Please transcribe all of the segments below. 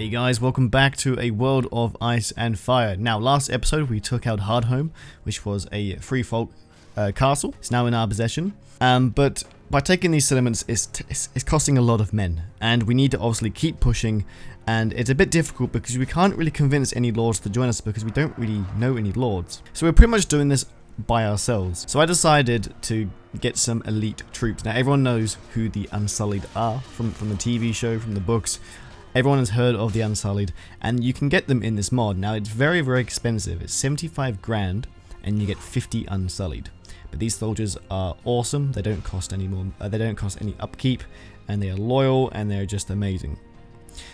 Hey guys, welcome back to a world of ice and fire. Now, last episode we took out Hardhome, which was a free folk castle. It's now in our possession. But by taking these settlements, it's costing a lot of men, and we need to obviously keep pushing. And it's a bit difficult because we can't really convince any lords to join us because we don't really know any lords. So we're pretty much doing this by ourselves. So I decided to get some elite troops. Now everyone knows who the Unsullied are from the TV show, from the books. Everyone has heard of the Unsullied, and you can get them in this mod. Now it's very, very expensive. It's 75 grand, and you get 50 Unsullied. But these soldiers are awesome. They don't cost any more. They don't cost any upkeep, and they are loyal, and they're just amazing.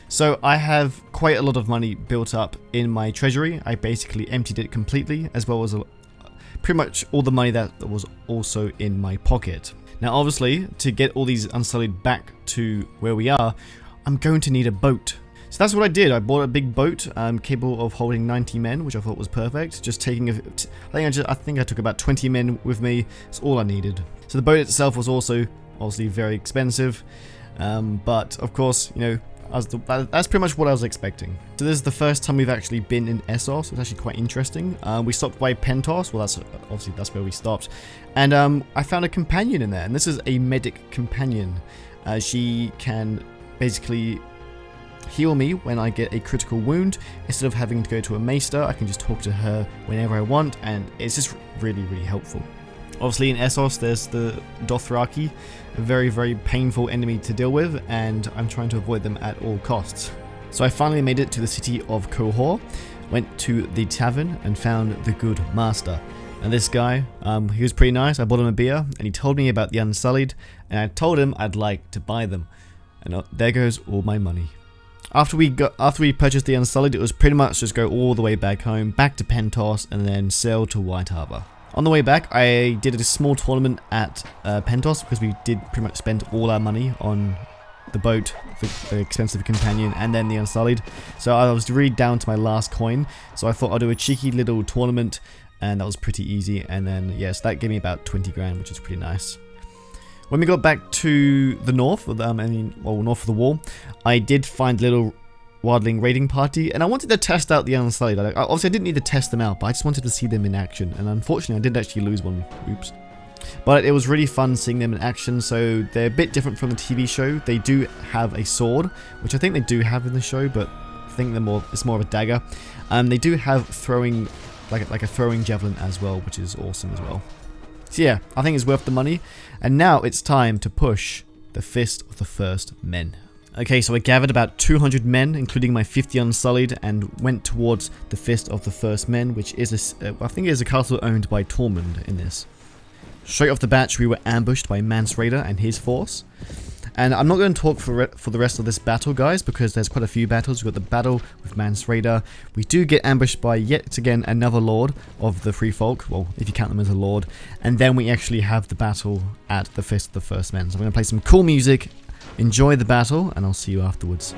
So I have quite a lot of money built up in my treasury. I basically emptied it completely, as well as pretty much all the money that was also in my pocket. Now, obviously, to get all these Unsullied back to where we are, I'm going to need a boat. So that's what I did. I bought a big boat capable of holding 90 men, which I thought was perfect. Just taking I think I took about 20 men with me. That's all I needed. So the boat itself was also obviously very expensive, but of course, you know, that's pretty much what I was expecting. So this is the first time we've actually been in Essos. It's actually quite interesting. We stopped by Pentos. Well, that's where we stopped, and I found a companion in there, and this is a medic companion. She can basically heal me when I get a critical wound. Instead of having to go to a maester, I can just talk to her whenever I want, and it's just really, really helpful. Obviously in Essos there's the Dothraki, a very, very painful enemy to deal with, and I'm trying to avoid them at all costs. So I finally made it to the city of Qohor, went to the tavern and found the good master. And this guy, he was pretty nice. I bought him a beer and he told me about the Unsullied, and I told him I'd like to buy them. And there goes all my money. After we purchased the Unsullied, it was pretty much just go all the way back home, back to Pentos, and then sail to White Harbor. On the way back, I did a small tournament at Pentos because we did pretty much spend all our money on the boat, the expensive companion, and then the Unsullied. So I was really down to my last coin. So I thought I'd do a cheeky little tournament, and that was pretty easy. And then yes, that gave me about 20 grand, which is pretty nice. When we got back to the north, north of the wall, I did find a little Wildling raiding party, and I wanted to test out the Unsullied. Obviously, I didn't need to test them out, but I just wanted to see them in action, and unfortunately, I did actually lose one. Oops. But it was really fun seeing them in action, so they're a bit different from the TV show. They do have a sword, which I think they do have in the show, but I think it's more of a dagger. They do have throwing, like a throwing javelin as well, which is awesome as well. So yeah, I think it's worth the money. And now it's time to push the Fist of the First Men. Okay, so I gathered about 200 men, including my 50 Unsullied, and went towards the Fist of the First Men, which is I think it is a castle owned by Tormund in this. Straight off the bat, we were ambushed by Mance Rayder and his force. And I'm not going to talk for the rest of this battle, guys, because there's quite a few battles. We've got the battle with Mance Rayder. We do get ambushed by, yet again, another lord of the Free Folk. Well, if you count them as a lord. And then we actually have the battle at the Fist of the First Men. So I'm going to play some cool music, enjoy the battle, and I'll see you afterwards.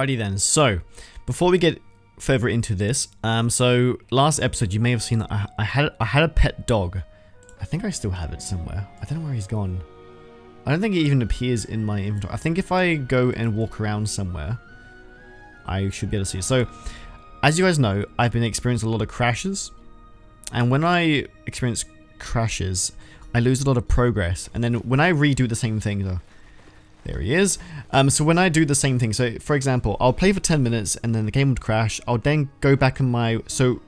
Alrighty then, so before we get further into this, so last episode you may have seen that I had a pet dog. I think I still have it somewhere. I don't know where he's gone. I don't think it even appears in my inventory. I think if I go and walk around somewhere, I should be able to see it. So, as you guys know, I've been experiencing a lot of crashes, and when I experience crashes, I lose a lot of progress. And then when I redo the same thing, there he is. So when I do the same thing, so for example, I'll play for 10 minutes and then the game would crash. I'll then go back in so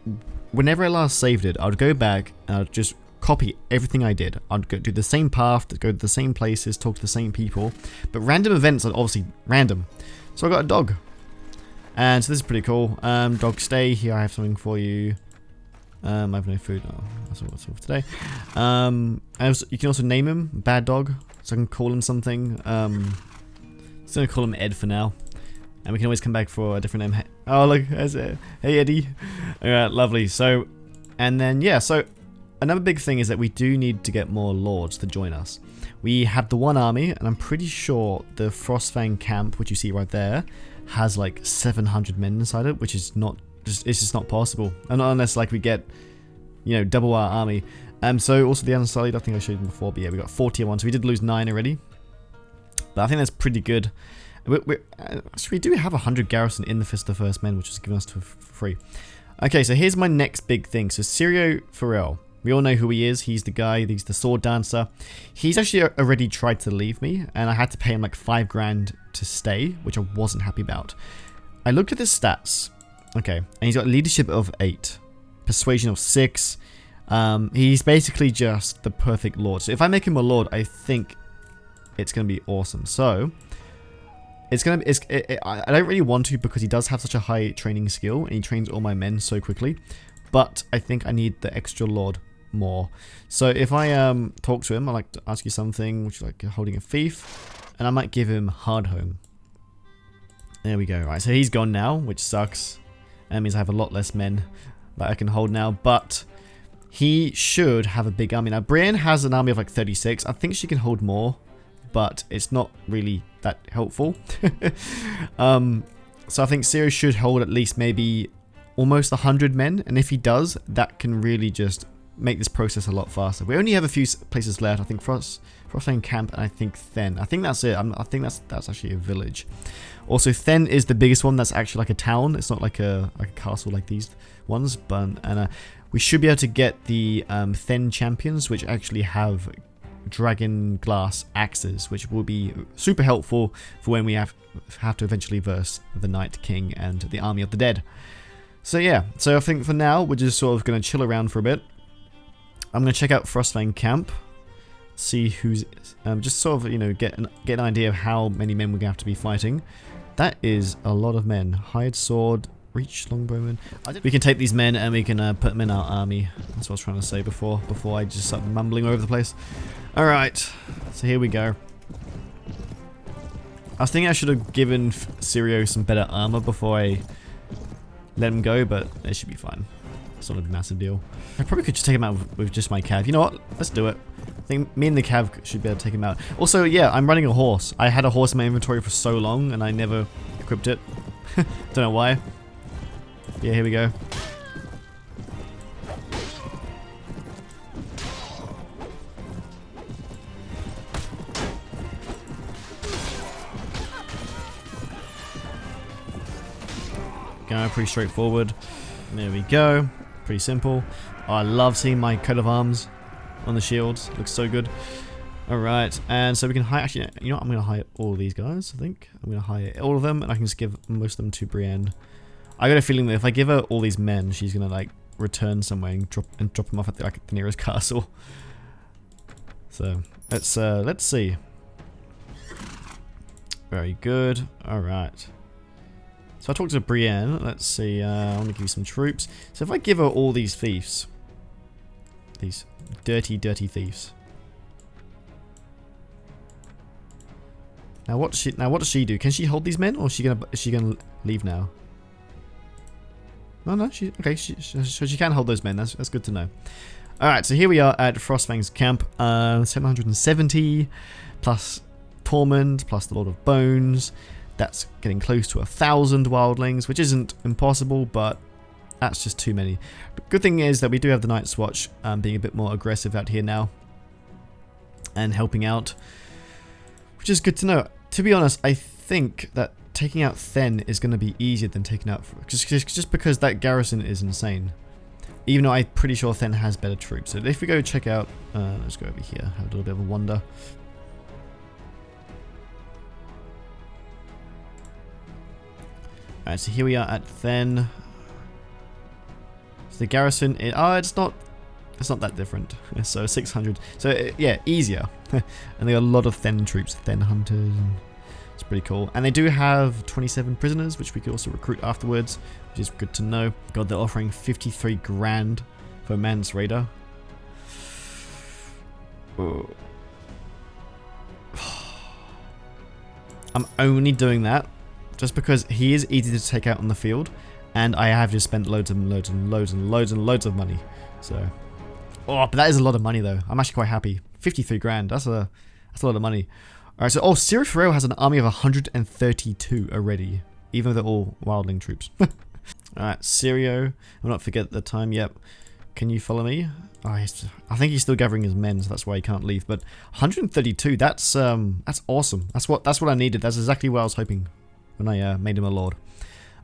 whenever I last saved it, I would go back and I'd just copy everything I did. I'd do the same path, go to the same places, talk to the same people, but random events are obviously random. So I got a dog, and so this is pretty cool. Dog, stay here. I have something for you. I have no food. Oh, that's all for today. And you can also name him Bad Dog, so I can call him something. Just gonna call him Ed for now, and we can always come back for a different name. Oh look, there's it. Hey Eddie. Alright, lovely. So, and then yeah, so another big thing is that we do need to get more lords to join us. We have the one army, and I'm pretty sure the Frostfang camp, which you see right there, has like 700 men inside it, which is not it's just not possible, and not unless like we get, you know, double our army. So also the Unsullied, I think I showed you before, but yeah, we got 41, so we did lose 9 already, but I think that's pretty good. We do have 100 garrison in the Fist of the First Men, which is given us for free. Okay, so here's my next big thing. So Syrio Forel, we all know who he is. He's the guy, he's the sword dancer. He's actually already tried to leave me, and I had to pay him like 5 grand to stay, which I wasn't happy about. I looked at his stats, okay, and he's got leadership of 8, persuasion of 6. He's basically just the perfect lord. So if I make him a lord, I think it's going to be awesome. So it's going to be, I don't really want to, because he does have such a high training skill and he trains all my men so quickly, but I think I need the extra lord more. So if I talk to him, I like to ask you something, which is like holding a fief, and I might give him hard home. There we go. Right, so he's gone now, which sucks. That means I have a lot less men that I can hold now, but he should have a big army. Now, Brienne has an army of like 36. I think she can hold more, but it's not really that helpful. So I think Syrio should hold at least maybe almost 100 men, and if he does, that can really just make this process a lot faster. We only have a few places left. I think Frostfang Camp, and I think Then. I think that's it. I think that's actually a village. Also, Then is the biggest one. That's actually like a town. It's not like a castle like these ones. But we should be able to get the Then champions, which actually have dragon glass axes, which will be super helpful for when we have to eventually verse the Night King and the Army of the Dead. So yeah, so I think for now we're just sort of going to chill around for a bit. I'm going to check out Frostfang Camp, see who's just sort of, you know, get an idea of how many men we're going to have to be fighting. That is a lot of men. Hide sword, reach longbowman. We can take these men and we can put them in our army. That's what I was trying to say before I just started mumbling over the place. Alright, so here we go. I was thinking I should have given Syrio some better armor before I let him go, but it should be fine. It's not a massive deal. I probably could just take him out with just my cav. You know what? Let's do it. I think me and the cav should be able to take him out. Also, yeah, I'm running a horse. I had a horse in my inventory for so long and I never equipped it. Don't know why. Yeah, here we go. Pretty straightforward. There we go. Pretty simple. Oh, I love seeing my coat of arms on the shields. Looks so good. Alright, and so we can hire, actually, you know what, I'm going to hire all of these guys, I think. I'm going to hire all of them, and I can just give most of them to Brienne. I got a feeling that if I give her all these men, she's going to, like, return somewhere and drop them off at the nearest castle. So, let's see. Very good. Alright. So I talked to Brienne. Let's see. I want to give you some troops. So if I give her all these thieves, these dirty, dirty thieves. Now what does she do? Can she hold these men, or is she gonna leave now? No, she okay. So she can hold those men. That's good to know. All right. So here we are at Frostfang's camp. 770 plus Tormund plus the Lord of Bones. That's getting close to 1,000 wildlings, which isn't impossible, but that's just too many. The good thing is that we do have the Night's Watch being a bit more aggressive out here now and helping out, which is good to know. To be honest, I think that taking out Then is going to be easier than taking out... Just because that garrison is insane. Even though I'm pretty sure Then has better troops. So if we go check out... let's go over here, have a little bit of a wander. Alright, so here we are at Then. So the garrison... it's not that different. So 600. So yeah, easier. And they got a lot of Then troops, Then hunters. And it's pretty cool. And they do have 27 prisoners, which we could also recruit afterwards, which is good to know. God, they're offering 53 grand for a Mance Raider. Oh. I'm only doing that just because he is easy to take out on the field, and I have just spent loads and loads and loads and loads and loads of money. So, but that is a lot of money though. I'm actually quite happy. 53 grand. That's a lot of money. All right. So, Syrio Forel has an army of 132 already, even though they're all wildling troops. All right, Syrio. I'll not forget the time. Yep. Can you follow me? Oh, I think he's still gathering his men, so that's why he can't leave. But 132. That's awesome. That's what I needed. That's exactly what I was hoping when I made him a lord.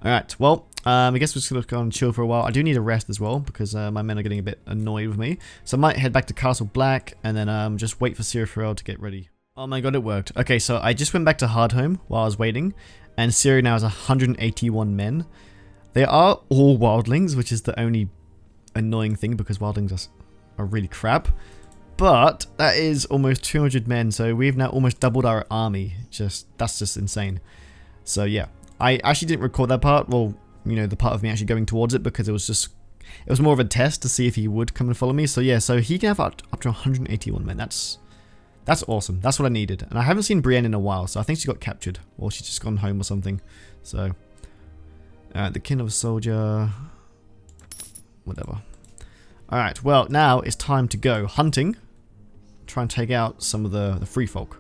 Alright, well, I guess we're just going to go and chill for a while. I do need a rest as well, because my men are getting a bit annoyed with me. So I might head back to Castle Black, and then just wait for Syrio Forel to get ready. Oh my god, it worked. Okay, so I just went back to Hardhome while I was waiting, and Syrio now has 181 men. They are all wildlings, which is the only annoying thing, because wildlings are really crap. But that is almost 200 men, so we've now almost doubled our army. That's just insane. So yeah, I actually didn't record that part, well, you know, the part of me actually going towards it, because it was more of a test to see if he would come and follow me. So yeah, so he can have up to 181 men. That's awesome. That's what I needed. And I haven't seen Brienne in a while, so I think she got captured, or she's just gone home or something. So, the King of a Soldier, whatever. Alright, well, now it's time to go hunting, try and take out some of the free folk.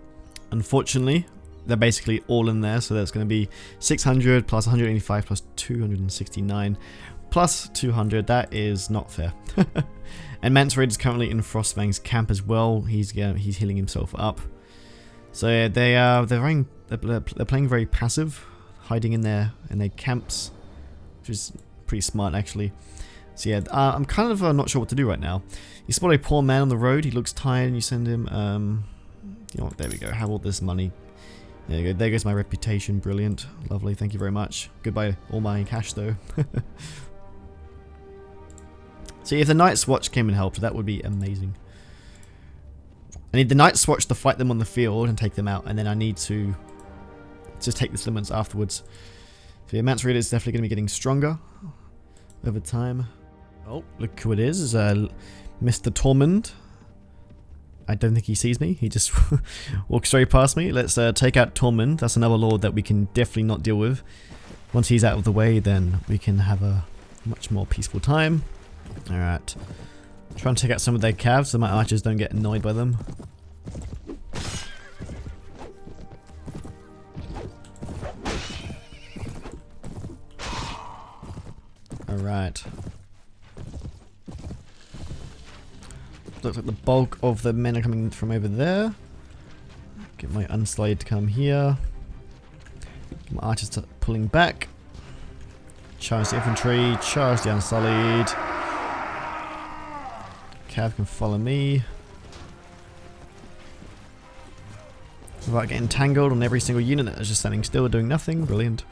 Unfortunately, they're basically all in there, so that's going to be 600 plus 185 plus 269 plus 200. That is not fair. And Mance Raid is currently in Frostfang's camp as well. He's healing himself up. So yeah, they're playing very passive, hiding in their camps, which is pretty smart actually. So yeah, I'm kind of not sure what to do right now. You spot a poor man on the road. He looks tired, and you send him. You know what? There we go. Have all this money. There you go. There goes my reputation. Brilliant. Lovely. Thank you very much. Goodbye all my cash though. So if the Night's Watch came and helped, that would be amazing. I need the Night's Watch to fight them on the field and take them out, and then I need to just take the settlements afterwards. So yeah, Mance Raider is definitely going to be getting stronger over time. Oh, look who it is. Mr. Tormund. I don't think he sees me. He just walks straight past me. Let's take out Tormund. That's another lord that we can definitely not deal with. Once he's out of the way, then we can have a much more peaceful time. Alright. Try and take out some of their calves so my archers don't get annoyed by them. Alright. Looks like the bulk of the men are coming from over there. Get my Unsullied to come here. Get my archers pulling back. Charge the infantry. Charge the Unsullied. Cav can follow me. Without getting tangled on every single unit that is just standing still doing nothing. Brilliant.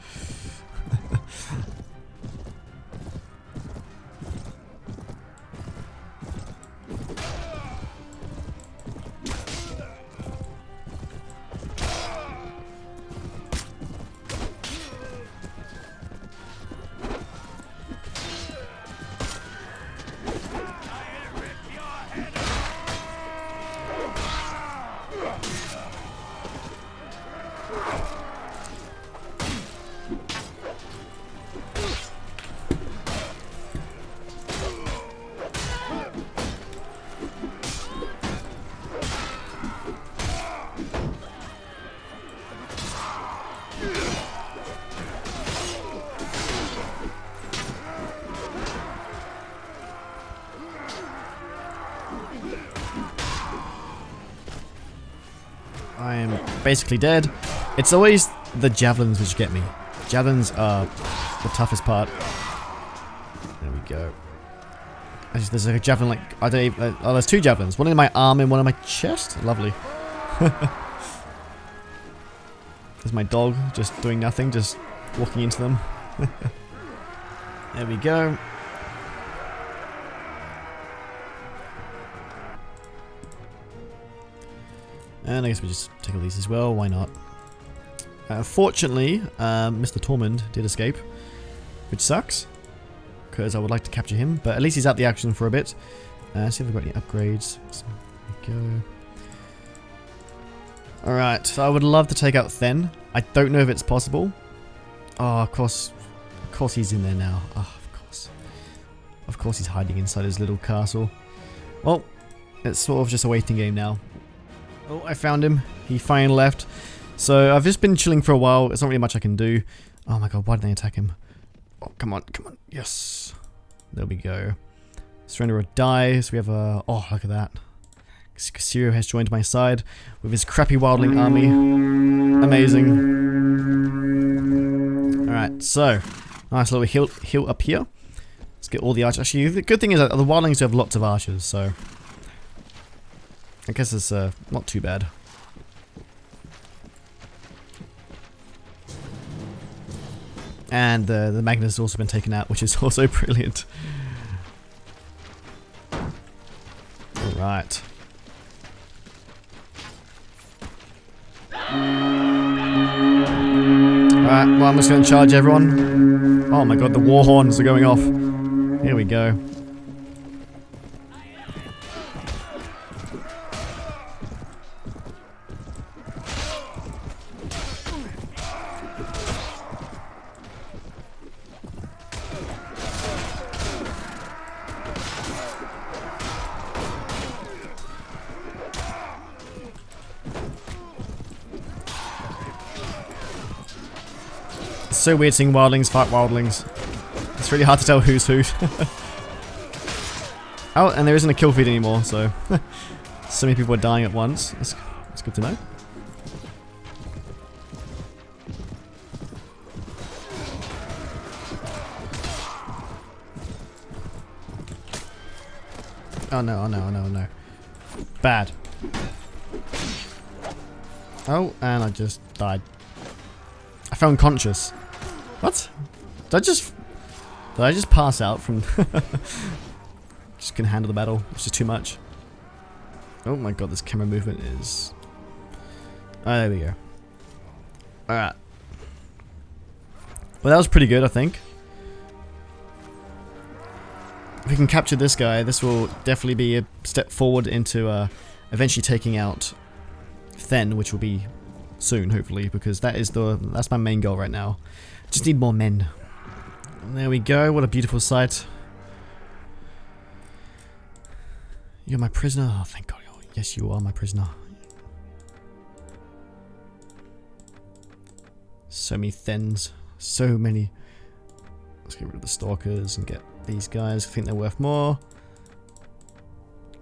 I am basically dead. It's always the javelins which get me. Javelins are the toughest part. There we go. There's like a javelin, like, I don't even, oh, there's 2 javelins. One in my arm and one in my chest. Lovely. There's my dog just doing nothing, just walking into them. There we go. And I guess we just take all these as well, why not? Fortunately, Mr. Tormund did escape, which sucks, because I would like to capture him, but at least he's out the action for a bit. See if we've got any upgrades. So, there we go. Alright, so I would love to take out Then. I don't know if it's possible. Oh, of course he's in there now. Oh, of course. Of course he's hiding inside his little castle. Well, it's sort of just a waiting game now. Oh, I found him. He finally left. So I've just been chilling for a while. There's not really much I can do. Oh my god, why did they attack him? Oh, come on, come on. Yes. There we go. Surrender or die. So we have a... Oh, look at that. Syrio has joined my side with his crappy Wildling army. Amazing. Alright, so... Nice little hill up here. Let's get all the archers. Actually, the good thing is that the Wildlings do have lots of archers, so... I guess it's not too bad. And the Magnus has also been taken out, which is also brilliant. Alright. Alright, well I'm just going to charge everyone. Oh my god, the war horns are going off. Here we go. It's so weird seeing Wildlings fight Wildlings. It's really hard to tell who's who. Oh, and there isn't a kill feed anymore, so... so many people are dying at once. That's good to know. Oh no, oh no, oh no, oh no. Bad. Oh, and I just died. I fell unconscious. What? Did I just pass out from... Just couldn't handle the battle. It's just too much. Oh my god, this camera movement is... Oh, there we go. Alright. Well, that was pretty good, I think. If we can capture this guy, this will definitely be a step forward into eventually taking out Then, which will be soon, hopefully, because that's my main goal right now. Just need more men. And there we go. What a beautiful sight. You're my prisoner. Oh, thank God. Oh, yes, you are my prisoner. So many Thens. So many. Let's get rid of the stalkers and get these guys. I think they're worth more.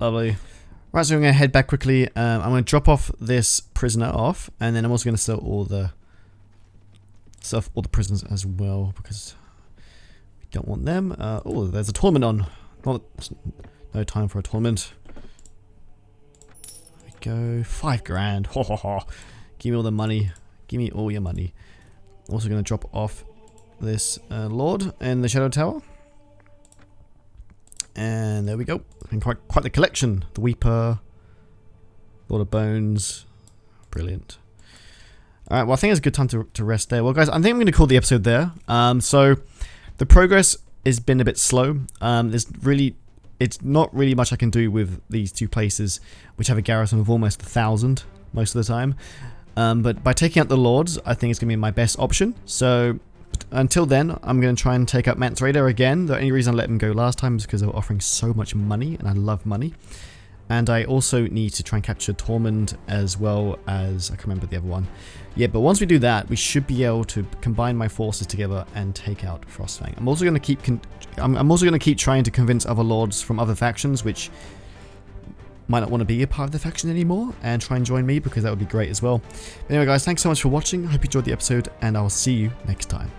Lovely. Right, so I'm going to head back quickly. I'm going to drop off this prisoner off, and then I'm also going to sell all the prisoners as well, because we don't want them. Oh, there's a tournament on. No time for a tournament. There we go. 5 grand. Ho ho ho. Give me all the money. Give me all your money. Also going to drop off this lord in the Shadow Tower. And there we go. And quite the collection. The Weeper, Lord of Bones. Brilliant. Alright, well I think it's a good time to rest there. Well guys, I think I'm going to call the episode there. So the progress has been a bit slow. It's not really much I can do with these 2 places, which have a garrison of almost 1,000 most of the time. But by taking out the lords, I think it's going to be my best option. So until then, I'm going to try and take out Mance Raider again. The only reason I let him go last time is because they were offering so much money, and I love money. And I also need to try and capture Tormund as well as... I can't remember the other one. Yeah, but once we do that, we should be able to combine my forces together and take out Frostfang. I'm also going to keep... I'm also going to keep trying to convince other lords from other factions, which might not want to be a part of the faction anymore and try and join me, because that would be great as well. But anyway guys, thanks so much for watching. I hope you enjoyed the episode, and I'll see you next time.